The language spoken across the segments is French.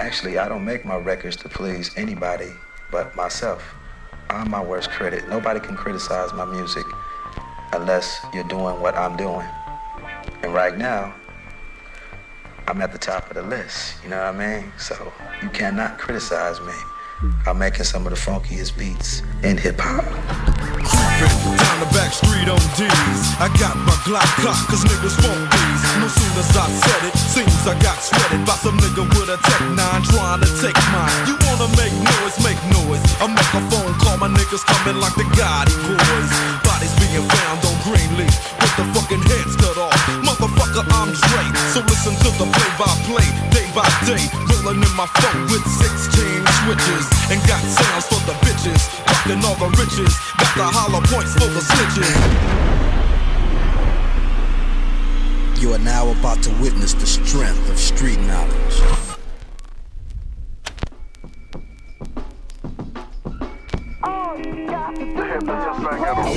Actually, I don't make my records to please anybody but myself. I'm my worst critic. Nobody can criticize my music unless you're doing what I'm doing. And right now, I'm at the top of the list, you know what I mean? So you cannot criticize me. I'm making some of the funkiest beats in hip-hop. Down the back street on D's, I got my Glock cocked cause niggas want these. No soon as I said it, seems I got sweated by some nigga with a Tech 9 trying to take mine. You wanna make noise, make noise. I make a phone call, my niggas coming like the Gotti boys. Bodies being found on Greenleaf with the fucking heads cut off. Motherfucker, I'm Dre, so listen to the play-by-play, day by day. Rolling in my phone with 16 switches and got sounds for the bitches, fucking all the riches, got the hollow points for the snitches. You are now about to witness the strength of street knowledge.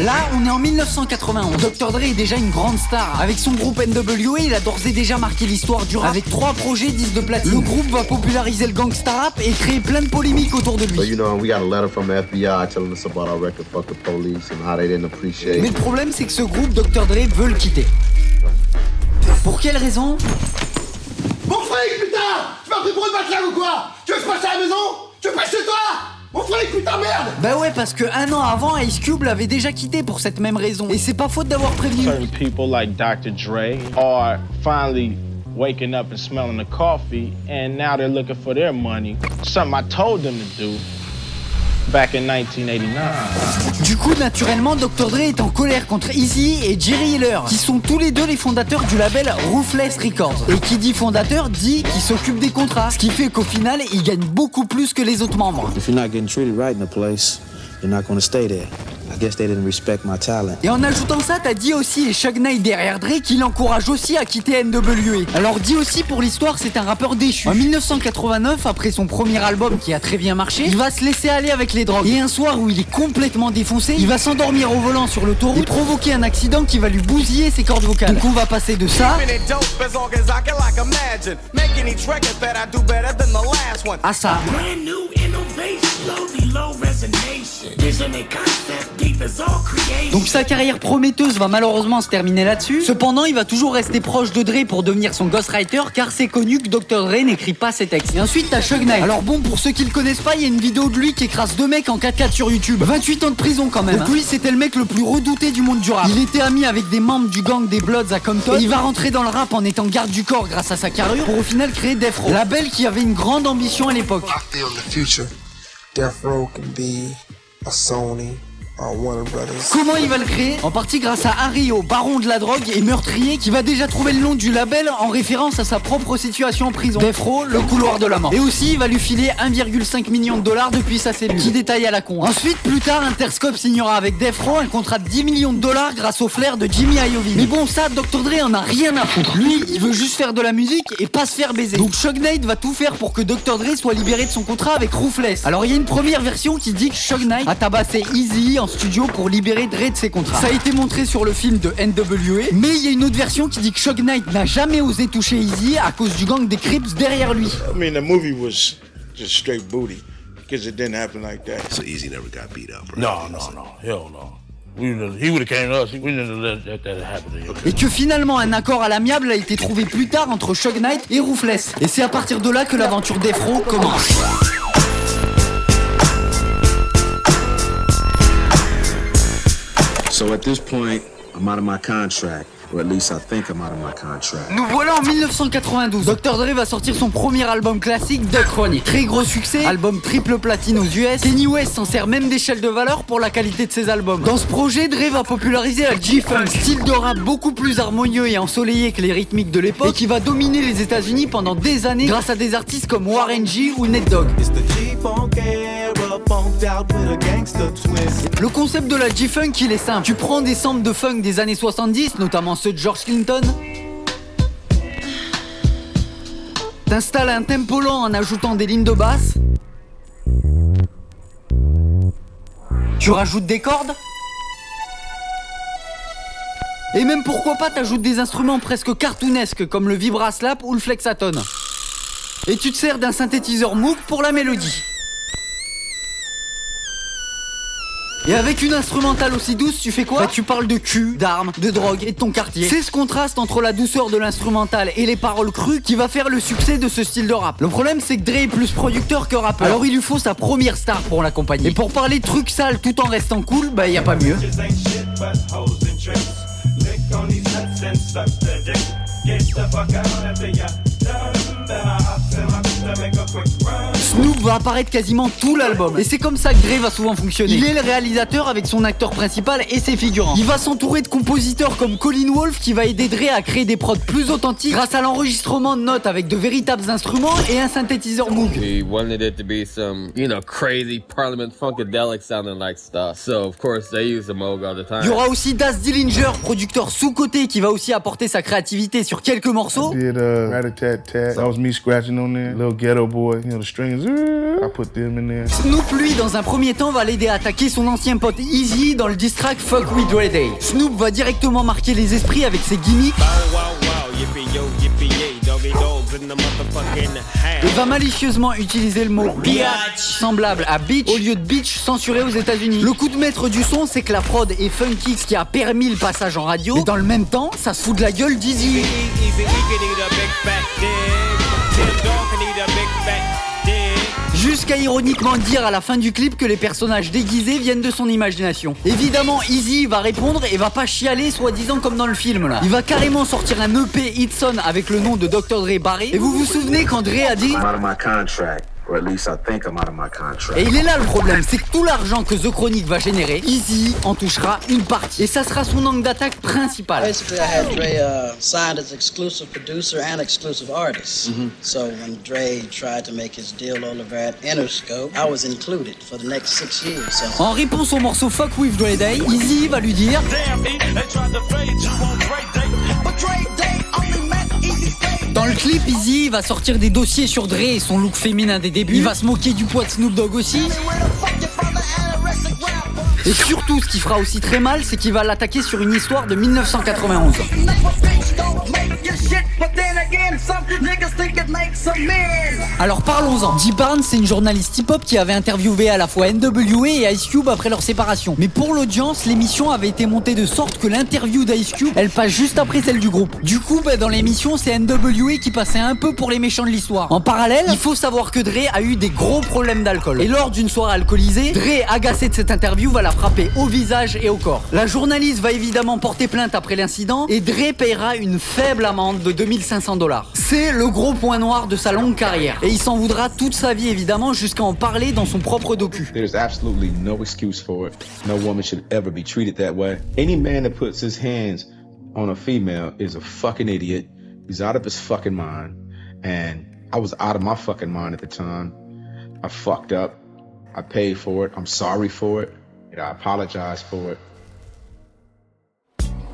Là, on est en 1991. Dr. Dre est déjà une grande star. Avec son groupe NWA, il a d'ores et déjà marqué l'histoire du rap. Avec 3 projets disques de platine. Le groupe va populariser le gangsta rap et créer plein de polémiques autour de lui. So, you know, we got a letter from the FBI telling us about our record, Fuck the Police, and how they didn't appreciate. Mais le problème, c'est que ce groupe, Dr. Dre, veut le quitter. Pour quelle raison? Mon fric, putain! Tu m'as pris pour une matelas ou quoi? Tu veux que je passe à la maison? Tu veux que je passe chez toi? Mon fric, putain, merde! Bah ouais, parce que un an avant, Ice Cube l'avait déjà quitté pour cette même raison. Et c'est pas faute d'avoir prévenu. Certain people like Dr. Dre are finally waking up and smelling the coffee, and now they're looking for their money. Something I told them to do back in 1989. Du coup, naturellement, Dr. Dre est en colère contre Eazy et Jerry Heller, qui sont tous les deux les fondateurs du label Ruthless Records. Et qui dit fondateur dit qu'il s'occupe des contrats, ce qui fait qu'au final, il gagne beaucoup plus que les autres membres. If you're not getting treated right in a place, you're not gonna stay there. I guess they didn't respect my talent. Et en ajoutant ça, t'as D.O.C. et Suge Knight derrière Dre qui l'encouragent aussi à quitter NWA. Alors D.O.C. pour l'histoire, c'est un rappeur déchu. En 1989, après son premier album qui a très bien marché, il va se laisser aller avec les drogues. Et un soir où il est complètement défoncé, il va s'endormir au volant sur l'autoroute et provoquer un accident qui va lui bousiller ses cordes vocales. Donc on va passer de ça à ça. Donc sa carrière prometteuse va malheureusement se terminer là-dessus. Cependant, il va toujours rester proche de Dre pour devenir son ghostwriter, car c'est connu que Dr. Dre n'écrit pas ses textes. Et ensuite, t'as Suge Knight. Alors bon, pour ceux qui le connaissent pas, il y a une vidéo de lui qui écrase 2 mecs en 4x4 sur YouTube. 28 ans de prison quand même. Donc lui, c'était le mec le plus redouté du monde du rap. Il était ami avec des membres du gang des Bloods à Compton. Et il va rentrer dans le rap en étant garde du corps grâce à sa carrure pour au final créer Death Row, label qui avait une grande ambition à l'époque. Death Row can be a Sony. Comment il va le créer? En partie grâce à Harry-O, baron de la drogue et meurtrier, qui va déjà trouver le nom du label en référence à sa propre situation en prison. Death Row, le couloir de la mort. Et aussi, il va lui filer 1,5 million de dollars depuis sa cellule. Qui détaille à la con. Ensuite, plus tard, Interscope signera avec Death Row un contrat de 10 millions de dollars grâce au flair de Jimmy Iovine. Mais bon, ça, Dr. Dre en a rien à foutre. Lui, il veut juste faire de la musique et pas se faire baiser. Donc Suge Knight va tout faire pour que Dr. Dre soit libéré de son contrat avec Ruthless. Alors il y a une première version qui dit que Suge Knight a tabassé Eazy en studio pour libérer Dre de ses contrats. Ça a été montré sur le film de NWA, mais il y a une autre version qui dit que Suge Knight n'a jamais osé toucher Eazy à cause du gang des Crips derrière lui. I mean, the movie was just straight booty because it didn't happen like that. So Eazy never got beat up, right? No, hell no. He would have came to us. We didn't let that happen to him. Et que finalement un accord à l'amiable a été trouvé plus tard entre Suge Knight et Ruthless. Et c'est à partir de là que l'aventure Death Row commence. So at this point, I'm out of my contract. Or at least I think I'm out of my contract. Nous voilà en 1992. Dr. Dre va sortir son premier album classique, Duck Chronic. Très gros succès, album triple platine aux US. Kanye West s'en sert même d'échelle de valeur pour la qualité de ses albums. Dans ce projet, Dre va populariser la G-Funk, style de rap beaucoup plus harmonieux et ensoleillé que les rythmiques de l'époque, et qui va dominer les États-Unis pendant des années grâce à des artistes comme Warren G ou Nate Dogg. Le concept de la G-Funk, il est simple. Tu prends des samples de funk des années 70, notamment ceux de George Clinton. T'installes un tempo lent en ajoutant des lignes de basse. Tu rajoutes des cordes. Et même pourquoi pas t'ajoutes des instruments presque cartoonesques comme le vibra slap ou le flexatone. Et tu te sers d'un synthétiseur Moog pour la mélodie. Et avec une instrumentale aussi douce, tu fais quoi? Bah tu parles de cul, d'armes, de drogue et de ton quartier. C'est ce contraste entre la douceur de l'instrumental et les paroles crues qui va faire le succès de ce style de rap. Le problème c'est que Dre est plus producteur que rappeur. Alors il lui faut sa première star pour l'accompagner. Et pour parler de trucs sales tout en restant cool, bah y a pas mieux. Snoop va apparaître quasiment tout l'album. Et c'est comme ça que Dre va souvent fonctionner. Il est le réalisateur avec son acteur principal et ses figurants. Il va s'entourer de compositeurs comme Colin Wolfe qui va aider Dre à créer des prods plus authentiques grâce à l'enregistrement de notes avec de véritables instruments et un synthétiseur Moog. He wanted it to be some, crazy Parliament funkadelic sounding like stuff. So of course they use the Moog all the time. Il y aura aussi Daz Dillinger, producteur sous-côté qui va aussi apporter sa créativité sur quelques morceaux. I did Rat-a-tat-tat. That was me scratching on there. Little Ghetto Boy, the strings. I put them in there. Snoop, lui, dans un premier temps, va l'aider à attaquer son ancien pote Eazy dans le diss track Fuck With Dre Day. Snoop va directement marquer les esprits avec ses gimmicks. Et va malicieusement utiliser le mot biatch, semblable à bitch, au lieu de bitch censuré aux États-Unis. Le coup de maître du son, c'est que la prod est funky, ce qui a permis le passage en radio. Et dans le même temps, ça se fout de la gueule d'Eazy. Jusqu'à ironiquement dire à la fin du clip que les personnages déguisés viennent de son imagination. Évidemment, Eazy va répondre et va pas chialer soi-disant comme dans le film là. Il va carrément sortir un EP Hitson avec le nom de Dr. Dre barré. Et vous vous souvenez quand Dre a dit Or at least I think I'm out of my contract. Et il est là le problème, c'est que tout l'argent que The Chronic va générer, Eazy en touchera une partie. Et ça sera son angle d'attaque principal. Basically, I had Dre signed as exclusive producer and exclusive artist. So when Dre tried to make his deal over at Interscope, I was included for the next 6 years. So. En réponse au morceau Fuck With Dre Day, Eazy va lui dire dans le clip, Eazy va sortir des dossiers sur Dre et son look féminin des débuts. Il va se moquer du poids de Snoop Dogg aussi. Et surtout, ce qui fera aussi très mal, c'est qu'il va l'attaquer sur une histoire de 1991. Alors parlons-en. Dee Barnes, c'est une journaliste hip-hop qui avait interviewé à la fois NWA et Ice Cube après leur séparation. Mais pour l'audience, l'émission avait été montée de sorte que l'interview d'Ice Cube, elle passe juste après celle du groupe. Du coup, dans l'émission, c'est NWA qui passait un peu pour les méchants de l'histoire. En parallèle, il faut savoir que Dre a eu des gros problèmes d'alcool. Et lors d'une soirée alcoolisée, Dre, agacé de cette interview, va la frapper au visage et au corps. La journaliste va évidemment porter plainte après l'incident et Dre paiera une faible amende de $2500. C'est le gros point noir de sa longue carrière. Et il s'en voudra toute sa vie évidemment jusqu'à en parler dans son propre docu. There's absolutely no excuse for it. No woman should ever be treated that way. Any man that puts his hands on a female is a fucking idiot. He's out of his fucking mind. And I was out of my fucking mind at the time. I fucked up. I paid for it. I'm sorry for it. And I apologize for it.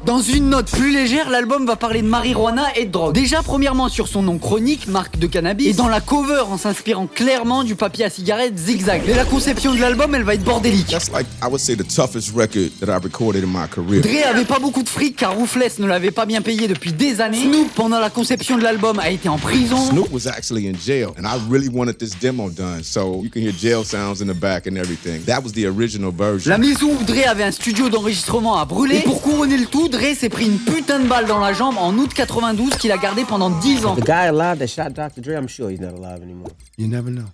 Dans une note plus légère, l'album va parler de marijuana et de drogue. Déjà, premièrement, sur son nom Chronic, marque de cannabis, et dans la cover en s'inspirant clairement du papier à cigarette Zigzag. Et la conception de l'album, elle va être bordélique. That's like, I would say, the toughest record that I recorded in my career. Dre avait pas beaucoup de fric car Ruthless ne l'avait pas bien payé depuis des années. Snoop, pendant la conception de l'album, a été en prison. Snoop was actually in jail, and I really wanted this demo done, so you can hear jail sounds in the back and everything. That was the original version. La maison où Dre avait un studio d'enregistrement à brûler. Et pour couronner le tout, Dre s'est pris une putain de balle dans la jambe en août 92 qu'il a gardé pendant 10 ans. The guy alive that shot Dr. Dre, I'm sure he's not alive anymore. You never know.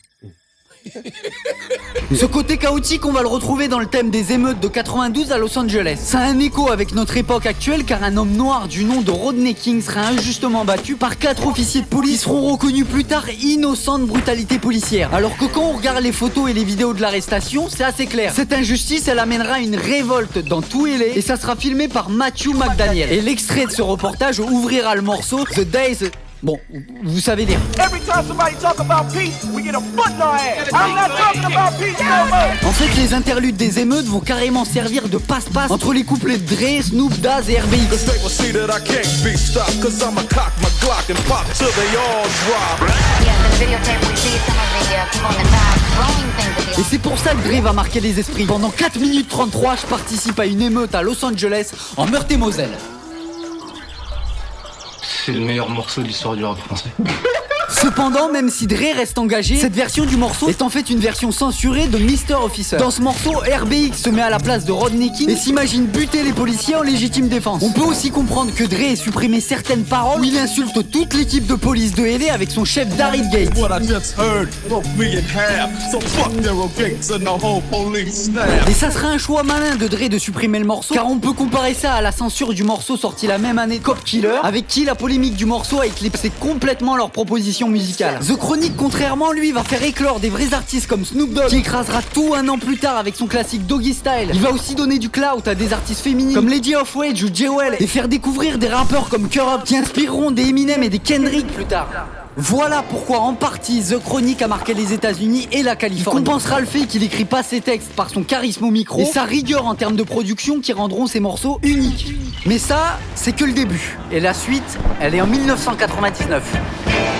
Ce côté chaotique, on va le retrouver dans le thème des émeutes de 92 à Los Angeles. Ça a un écho avec notre époque actuelle car un homme noir du nom de Rodney King sera injustement battu par 4 officiers de police qui seront reconnus plus tard innocents de brutalité policière. Alors que quand on regarde les photos et les vidéos de l'arrestation, c'est assez clair. Cette injustice, elle amènera une révolte dans tout LA et ça sera filmé par Matthew McDaniel. Et l'extrait de ce reportage ouvrira le morceau The Days... Bon, vous savez dire. En fait, les interludes des émeutes vont carrément servir de passe-passe entre les couplets de Dre, Snoop, Daz et RBX. Et c'est pour ça que Dre va marquer les esprits. Pendant 4 minutes 33, je participe à une émeute à Los Angeles, en Meurthe-et-Moselle. C'est le meilleur morceau de l'histoire du rap français. Cependant, même si Dre reste engagé, cette version du morceau est en fait une version censurée de Mr. Officer. Dans ce morceau, RBX se met à la place de Rodney King et s'imagine buter les policiers en légitime défense. On peut aussi comprendre que Dre ait supprimé certaines paroles où il insulte toute l'équipe de police de LA avec son chef Daryl Gates. Et ça serait un choix malin de Dre de supprimer le morceau, car on peut comparer ça à la censure du morceau sorti la même année, Cop Killer, avec qui la polémique du morceau a éclipsé complètement leur proposition musicale. The Chronic, contrairement, lui, va faire éclore des vrais artistes comme Snoop Dogg, qui écrasera tout un an plus tard avec son classique Doggy Style. Il va aussi donner du clout à des artistes féminines comme Lady of Rage ou Jewel, et faire découvrir des rappeurs comme Curb qui inspireront des Eminem et des Kendrick plus tard. Voilà pourquoi en partie The Chronic a marqué les États-Unis et la Californie. Il compensera le fait qu'il écrit pas ses textes par son charisme au micro et sa rigueur en termes de production qui rendront ses morceaux uniques. Mais ça, c'est que le début. Et la suite, elle est en 1999.